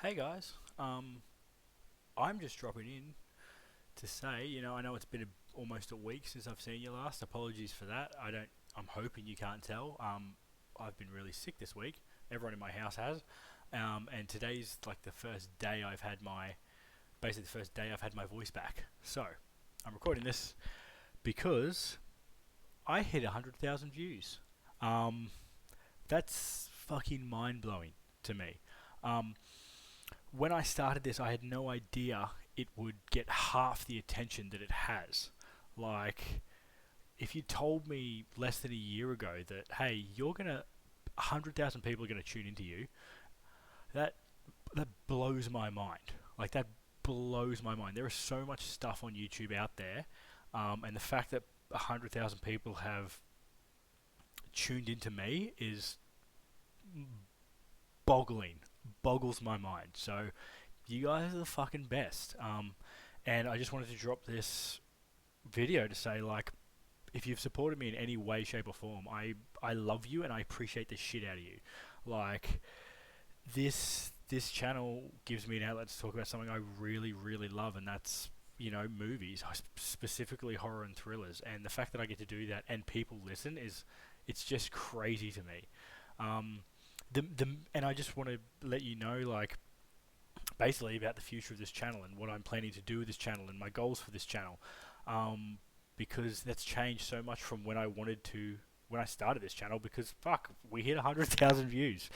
Hey guys, I'm just dropping in to say, I know it's been almost a week since I've seen you last. Apologies for that. I'm hoping you can't tell. I've been really sick this week. Everyone in my house has, and today's like basically the first day I've had my voice back. So, I'm recording this because I hit 100,000 views. Um, that's fucking mind blowing to me. Um, when I started this, I had no idea it would get half the attention that it has. Like, if you told me less than a year ago that, hey, 100,000 people are gonna tune into you, that that blows my mind. Like that blows my mind. There is so much stuff on YouTube out there, and the fact that 100,000 people have tuned into me is boggling, boggles my mind. So you guys are the fucking best. And I just wanted to drop this video to say, like, if you've supported me in any way, shape, or form, I love you and I appreciate the shit out of you. Like, this channel gives me an outlet to talk about something I really, really love, and that's movies, specifically horror and thrillers. And the fact that I get to do that and people listen is it's just crazy to me. Um, and I just want to let you know, like, basically about the future of this channel and what I'm planning to do with this channel and my goals for this channel. Um, because that's changed so much from when I started this channel. Because fuck, we hit 100,000 views.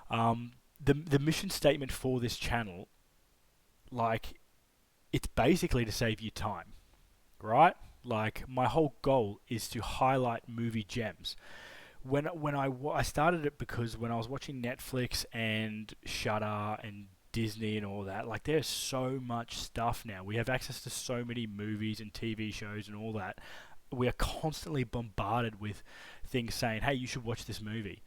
The mission statement for this channel, like, it's basically to save you time, right? Like, my whole goal is to highlight movie gems. I started it because when I was watching Netflix and Shudder and Disney and all that, like, there's so much stuff now. We have access to so many movies and TV shows and all that. We are constantly bombarded with things saying, "Hey, you should watch this movie."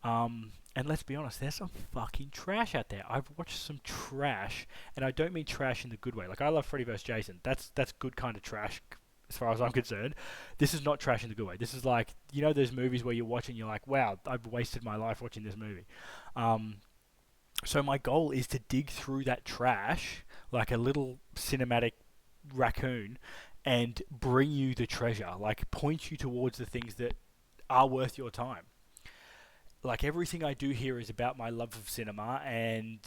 And let's be honest, there's some fucking trash out there. I've watched some trash, and I don't mean trash in the good way. Like, I love Freddy vs. Jason. That's good kind of trash, as far as I'm concerned. This is not trash in the good way. This is like, those movies where you're watching, you're like, wow, I've wasted my life watching this movie. Um, so my goal is to dig through that trash like a little cinematic raccoon and bring you the treasure, like point you towards the things that are worth your time. Like, everything I do here is about my love of cinema, and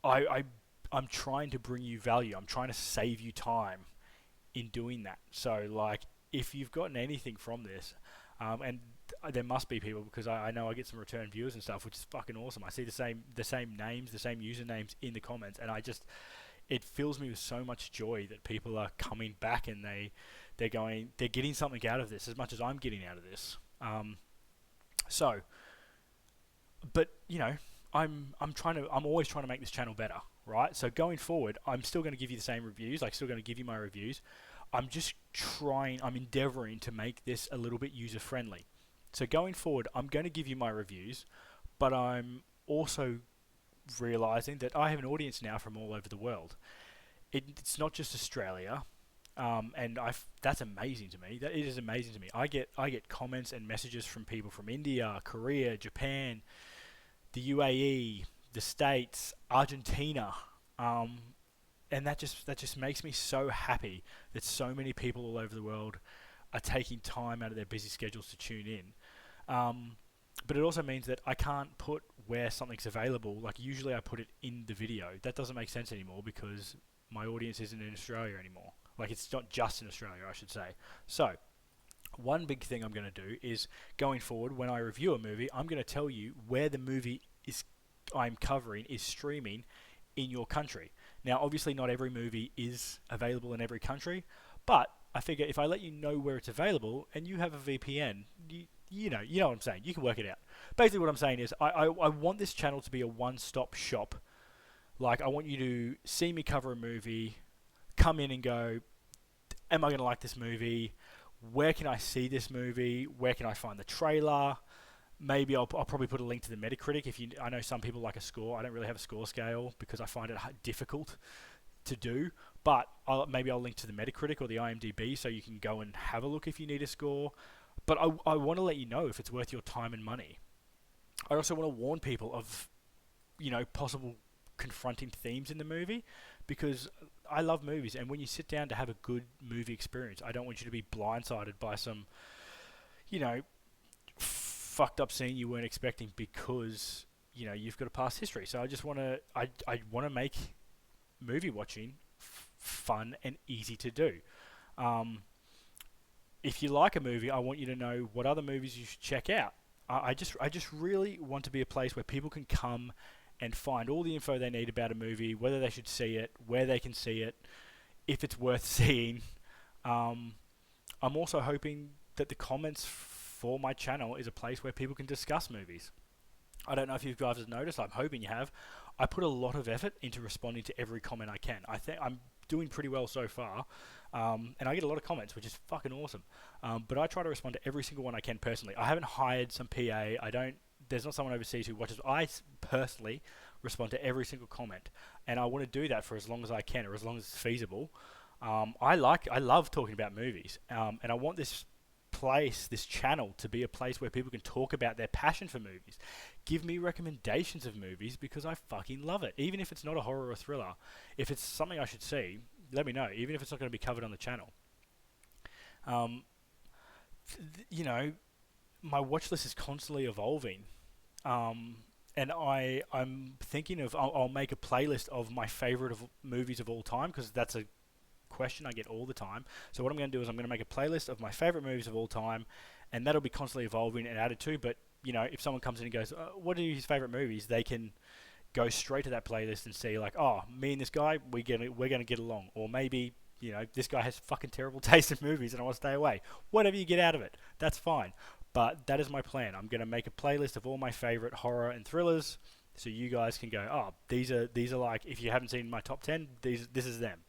I, I I'm trying to bring you value. I'm trying to save you time in doing that. So, like, if you've gotten anything from this, and there must be people, because I know I get some return viewers and stuff, which is fucking awesome. I see the same names, the same usernames in the comments, and it fills me with so much joy that people are coming back and they're getting something out of this as much as I'm getting out of this. So, but I'm always trying to make this channel better, right? So going forward, I'm still going to give you the same reviews. I'm still going to give you my reviews. I'm endeavoring to make this a little bit user friendly. So going forward, I'm going to give you my reviews, but I'm also realizing that I have an audience now from all over the world. It's not just Australia, and that's amazing to me. That it is amazing to me. I get comments and messages from people from India, Korea, Japan, the UAE, the States, Argentina, um, and that just makes me so happy that so many people all over the world are taking time out of their busy schedules to tune in. Um, but it also means that I can't put where something's available. Like, usually I put it in the video. That doesn't make sense anymore because my audience isn't in Australia anymore. Like, it's not just in Australia, I should say. So, one big thing I'm going to do is, going forward, when I review a movie, I'm going to tell you where the movie is I'm covering is streaming in your country. Now, obviously, not every movie is available in every country, but I figure if I let you know where it's available and you have a VPN, you know what I'm saying. You can work it out. Basically, what I'm saying is I want this channel to be a one-stop shop. Like, I want you to see me cover a movie, come in and go, am I going to like this movie? Where can I see this movie? Where can I find the trailer? Maybe I'll probably put a link to the Metacritic. I know some people like a score. I don't really have a score scale because I find it difficult to do. But maybe I'll link to the Metacritic or the IMDb so you can go and have a look if you need a score. But I want to let you know if it's worth your time and money. I also want to warn people of possible confronting themes in the movie, because I love movies, and when you sit down to have a good movie experience, I don't want you to be blindsided by some, you know, fucked up scene you weren't expecting because you've got a past history. So I just want to I want to make movie watching fun and easy to do. If you like a movie, I want you to know what other movies you should check out. I just really want to be a place where people can come and find all the info they need about a movie, whether they should see it, where they can see it, if it's worth seeing. I'm also hoping that the comments for my channel is a place where people can discuss movies. I don't know if you guys have noticed, I'm hoping you have. I put a lot of effort into responding to every comment I can. I think I'm doing pretty well so far, and I get a lot of comments, which is fucking awesome. But I try to respond to every single one I can personally. I haven't hired some PA. There's not someone overseas who watches. I personally respond to every single comment, and I want to do that for as long as I can, or as long as it's feasible. I love talking about movies, and I want this channel, to be a place where people can talk about their passion for movies. Give me recommendations of movies because I fucking love it. Even if it's not a horror or thriller, if it's something I should see, let me know. Even if it's not going to be covered on the channel. My watch list is constantly evolving. And I'm thinking of, I'll make a playlist of my favorite of movies of all time, because that's a question I get all the time. So what I'm going to do is I'm going to make a playlist of my favorite movies of all time, and that'll be constantly evolving and added to. But if someone comes in and goes, what are his favorite movies, they can go straight to that playlist and see, like, oh, me and this guy, we're gonna get along. Or maybe this guy has fucking terrible taste in movies and I want to stay away. Whatever you get out of it, that's fine. But that is my plan. I'm going to make a playlist of all my favorite horror and thrillers, so you guys can go, oh, these are like, if you haven't seen my top 10, this is them.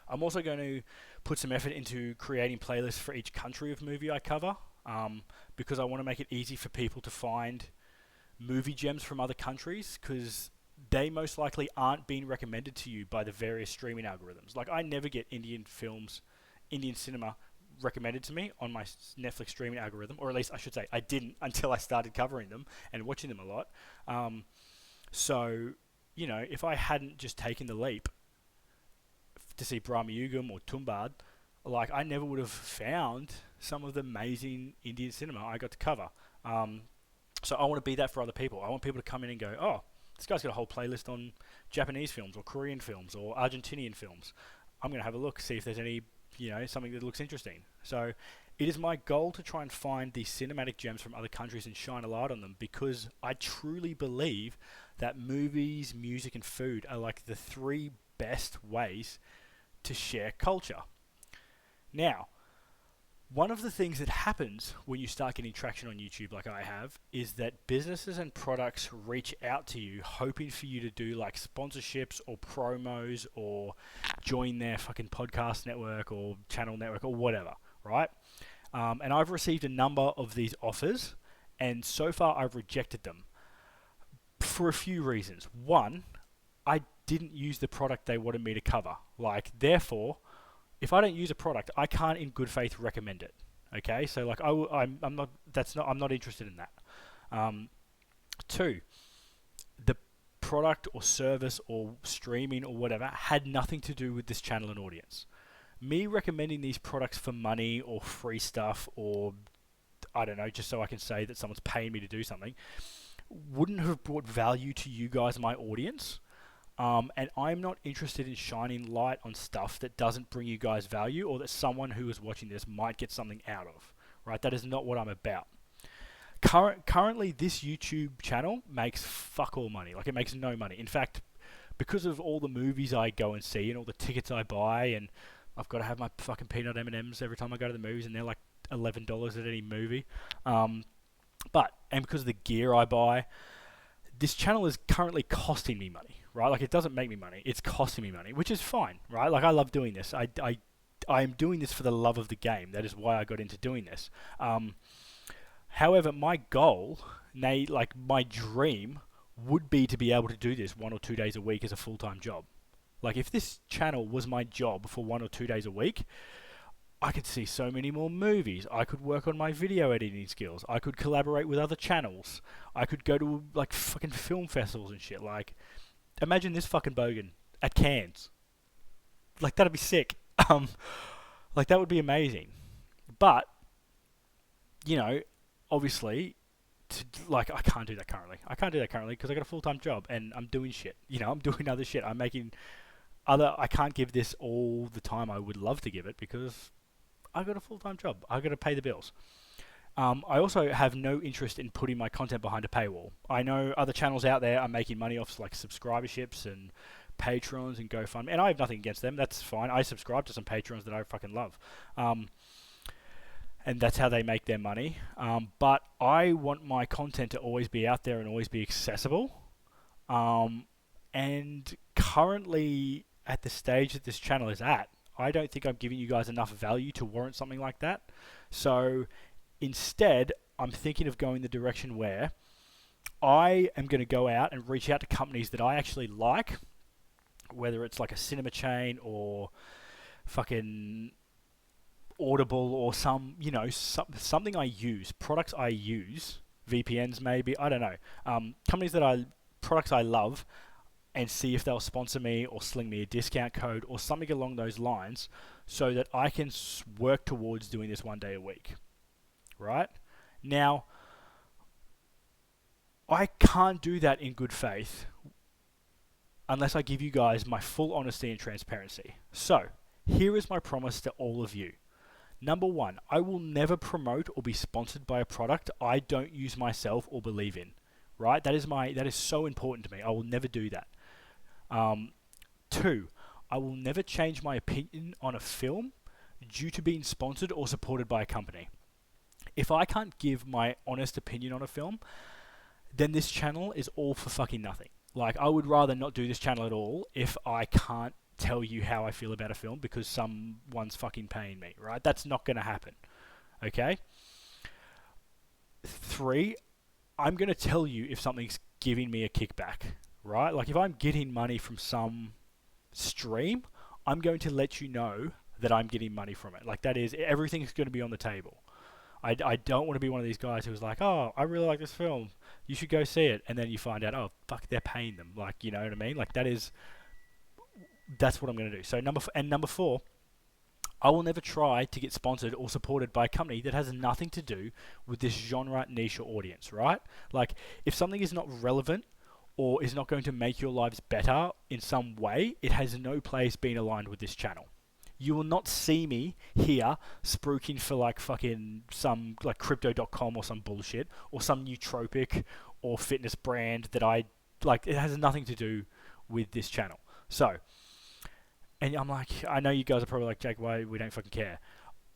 I'm also going to put some effort into creating playlists for each country of movie I cover, because I want to make it easy for people to find movie gems from other countries, because they most likely aren't being recommended to you by the various streaming algorithms. Like, I never get Indian cinema recommended to me on my Netflix streaming algorithm, or at least I should say I didn't until I started covering them and watching them a lot. So, if I hadn't just taken the leap to see Brahmayugam or Tumbad, like, I never would have found some of the amazing Indian cinema I got to cover. So I want to be that for other people. I want people to come in and go, oh, this guy's got a whole playlist on Japanese films or Korean films or Argentinian films. I'm going to have a look, see if there's any, something that looks interesting. So it is my goal to try and find these cinematic gems from other countries and shine a light on them, because I truly believe that movies, music, and food are like the three best ways to share culture. Now, one of the things that happens when you start getting traction on YouTube like I have is that businesses and products reach out to you hoping for you to do like sponsorships or promos or join their fucking podcast network or channel network or whatever, right? And I've received a number of these offers, and so far I've rejected them for a few reasons. One, I didn't use the product they wanted me to cover. Like, therefore, if I don't use a product, I can't in good faith recommend it. Okay, so like I'm not interested in that. Two, the product or service or streaming or whatever had nothing to do with this channel and audience. Me recommending these products for money or free stuff, or I don't know, just so I can say that someone's paying me to do something, wouldn't have brought value to you guys, my audience. And I'm not interested in shining light on stuff that doesn't bring you guys value, or that someone who is watching this might get something out of, right? That is not what I'm about. Currently, this YouTube channel makes fuck all money. Like, it makes no money. In fact, because of all the movies I go and see and all the tickets I buy, and I've got to have my fucking peanut M&Ms every time I go to the movies, and they're like $11 at any movie. And because of the gear I buy, this channel is currently costing me money, right? Like, it doesn't make me money, it's costing me money, which is fine, right? Like, I love doing this. I am doing this for the love of the game. That is why I got into doing this. However, my goal, like my dream, would be to be able to do this 1 or 2 days a week as a full-time job. Like, if this channel was my job for 1 or 2 days a week, I could see so many more movies. I could work on my video editing skills. I could collaborate with other channels. I could go to like fucking film festivals and shit. Like, imagine this fucking bogan at Cairns. Like, that'd be sick. Um, like, that would be amazing. But, you know, obviously, like, I can't do that currently. I can't do that currently because I got a full-time job and I'm doing shit. You know, I'm doing other shit. I'm making other. I can't give this all the time I would love to give it because I got a full-time job. I got to pay the bills. I also have no interest in putting my content behind a paywall. I know other channels out there are making money off like subscriberships and Patrons and GoFundMe, and I have nothing against them. That's fine. I subscribe to some Patrons that I fucking love, and that's how they make their money. But I want my content to always be out there and always be accessible. And currently, at the stage that this channel is at, I don't think I'm giving you guys enough value to warrant something like that. So instead, I'm thinking of going the direction where I am going to go out and reach out to companies that I actually like, whether it's like a cinema chain or fucking Audible or something I use, products I use, VPNs maybe, I don't know, products I love, and see if they'll sponsor me or sling me a discount code or something along those lines so that I can work towards doing this 1 day a week. Right? Now, I can't do that in good faith unless I give you guys my full honesty and transparency. So, here is my promise to all of you. Number one, I will never promote or be sponsored by a product I don't use myself or believe in. Right? That is so important to me. I will never do that. Two, I will never change my opinion on a film due to being sponsored or supported by a company. If I can't give my honest opinion on a film, then this channel is all for fucking nothing. Like, I would rather not do this channel at all if I can't tell you how I feel about a film because someone's fucking paying me, right? That's not going to happen, okay? Three, I'm going to tell you if something's giving me a kickback, right? Like, if I'm getting money from some stream, I'm going to let you know that I'm getting money from it. Like, that is, everything's going to be on the table. I don't want to be one of these guys who's like, oh, I really like this film, you should go see it, and then you find out, oh, fuck, they're paying them. Like, you know what I mean? Like, that's what I'm going to do. So number four, I will never try to get sponsored or supported by a company that has nothing to do with this genre, niche, or audience, right? Like, if something is not relevant or is not going to make your lives better in some way, it has no place being aligned with this channel. You will not see me here spruiking for like fucking some like crypto.com or some bullshit or some nootropic or fitness brand that I like. It has nothing to do with this channel. So, and I'm like, I know you guys are probably like, Jake, why we don't fucking care.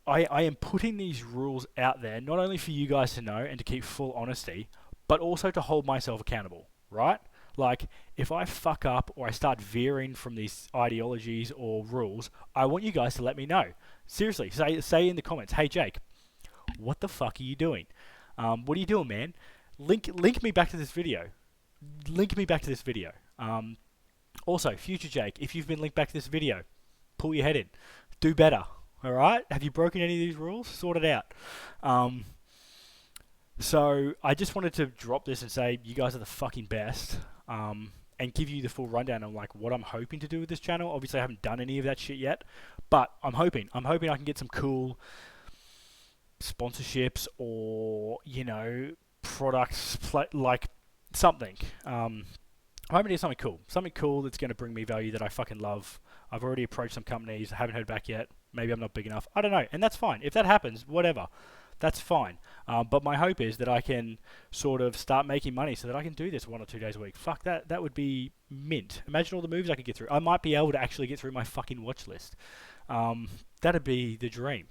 I am putting these rules out there not only for you guys to know and to keep full honesty, but also to hold myself accountable, right? Like, if I fuck up or I start veering from these ideologies or rules, I want you guys to let me know. Seriously, say in the comments, hey Jake, what the fuck are you doing? What are you doing, man? Link me back to this video. Link me back to this video. Also, future Jake, if you've been linked back to this video, pull your head in. Do better, alright? Have you broken any of these rules? Sort it out. So, I just wanted to drop this and say, you guys are the fucking best. And give you the full rundown on like what I'm hoping to do with this channel. Obviously, I haven't done any of that shit yet, but I'm hoping I can get some cool sponsorships or, you know, products like something. I'm hoping to do something cool that's going to bring me value that I fucking love. I've already approached some companies, I haven't heard back yet. Maybe I'm not big enough. I don't know, and that's fine. If that happens, whatever. That's fine. But my hope is that I can sort of start making money so that I can do this 1 or 2 days a week. Fuck that. That would be mint. Imagine all the movies I could get through. I might be able to actually get through my fucking watch list. That'd be the dream.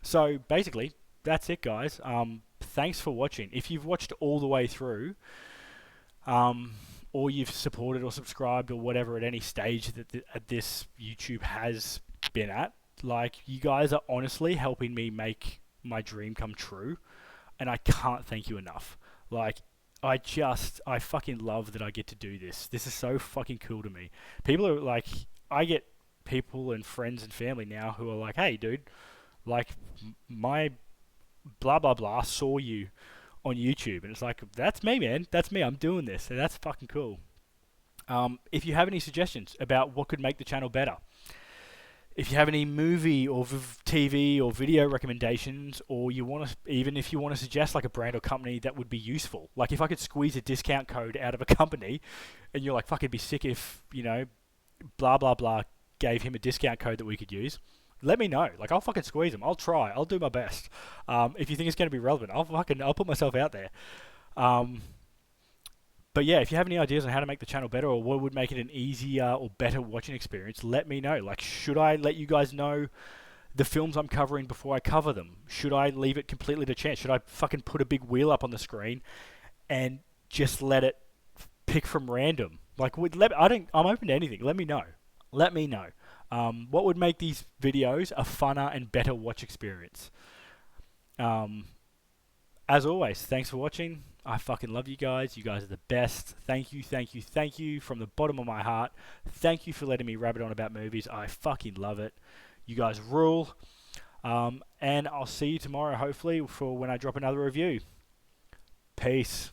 So basically, that's it, guys. Thanks for watching. If you've watched all the way through, or you've supported or subscribed or whatever at any stage that this YouTube has been at, like, you guys are honestly helping me make my dream come true, and I can't thank you enough. Like, I fucking love that I get to do this. This is so fucking cool to me. People are like, I get people and friends and family now who are like, hey dude, like, my blah blah blah saw you on YouTube, and it's like, that's me, man, that's me, I'm doing this, and that's fucking cool. If you have any suggestions about what could make the channel better, if you have any movie or TV or video recommendations, or you want to, even if you want to suggest like a brand or company that would be useful, like if I could squeeze a discount code out of a company, and you're like, fuck, it'd be sick if, you know, blah blah blah gave him a discount code that we could use. Let me know. Like, I'll fucking squeeze them. I'll try. I'll do my best. If you think it's going to be relevant, I'll put myself out there. But yeah, if you have any ideas on how to make the channel better, or what would make it an easier or better watching experience, let me know. Like, should I let you guys know the films I'm covering before I cover them? Should I leave it completely to chance? Should I fucking put a big wheel up on the screen and just let it pick from random? Like, I'm open to anything. Let me know. Let me know. What would make these videos a funner and better watch experience? As always, thanks for watching. I fucking love you guys. You guys are the best. Thank you, thank you, thank you from the bottom of my heart. Thank you for letting me rabbit on about movies. I fucking love it. You guys rule. And I'll see you tomorrow, hopefully, for when I drop another review. Peace.